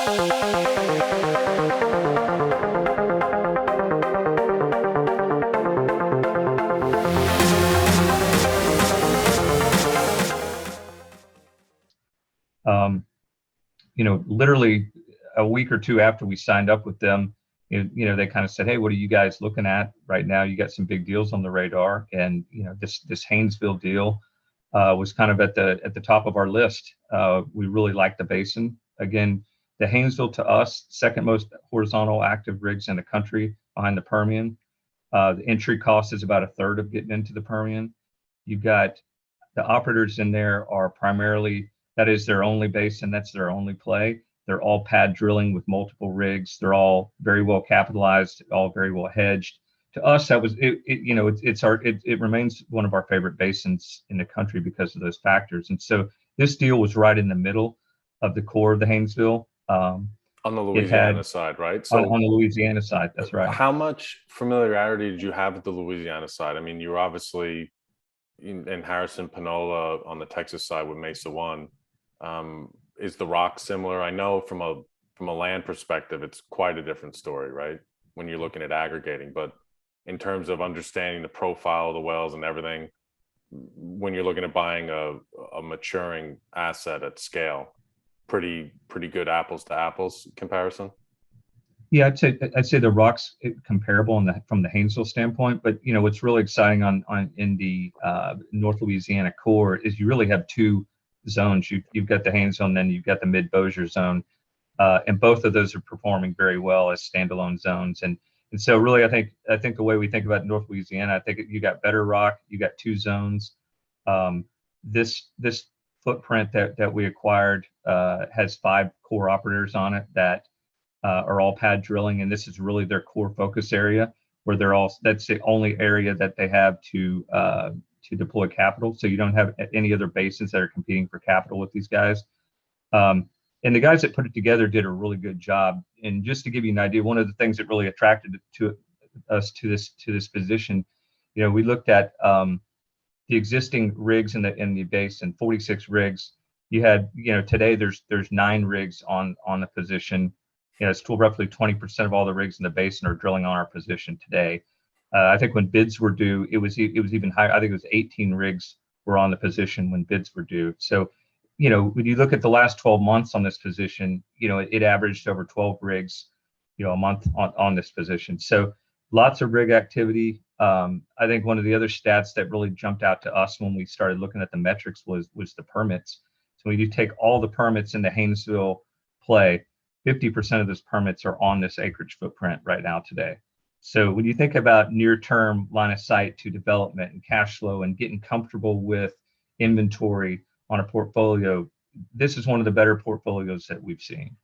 Um, Literally a week or two after we signed up with them, they kind of said, "Hey, what are you guys looking at right now? You got some big deals on the radar." And this Haynesville deal was kind of at the top of our list. We really liked the basin. Again, the Haynesville to us, second most horizontal active rigs in the country behind the Permian. The entry cost is about a third of getting into the Permian. You've got the operators in there are primarily, that is their only basin, that's their only play. They're all pad drilling with multiple rigs. They're all very well capitalized, all very well hedged. To us, that was it remains one of our favorite basins in the country because of those factors. And so this deal was right in the middle of the core of the Haynesville. On the Louisiana side, right? So on the Louisiana side, that's right. How much familiarity did you have with the Louisiana side? I mean, you were obviously in Harrison, Panola on the Texas side with Mesa One. Is the rock similar? I know from a land perspective, it's quite a different story, right? When you're looking at aggregating, but in terms of understanding the profile of the wells and everything, when you're looking at buying a maturing asset at scale, pretty good apples to apples comparison. Yeah, I'd say the rock's comparable from the Haynesville standpoint, but what's really exciting in the North Louisiana core is you really have two zones. You've got the Haynesville, and then you've got the Mid-Bossier zone, and both of those are performing very well as standalone zones. And so really, I think the way we think about North Louisiana, I think you got better rock, you got two zones. This footprint that we acquired has 5 core operators on it that are all pad drilling, and this is really their core focus area where that's the only area that they have to deploy capital. So you don't have any other basins that are competing for capital with these guys. And the guys that put it together did a really good job. And just to give you an idea, one of the things that really attracted us to this position, we looked at the existing rigs in the basin, 46 rigs. You had, today there's 9 rigs on the position. It's still roughly 20% of all the rigs in the basin are drilling on our position today. I think when bids were due, it was even higher. I think it was 18 rigs were on the position when bids were due. So, when you look at the last 12 months on this position, it averaged over 12 rigs, a month on this position. So lots of rig activity. I think one of the other stats that really jumped out to us when we started looking at the metrics was the permits. So when you take all the permits in the Haynesville play, 50% of those permits are on this acreage footprint right now today. So when you think about near-term line of sight to development and cash flow and getting comfortable with inventory on a portfolio, this is one of the better portfolios that we've seen.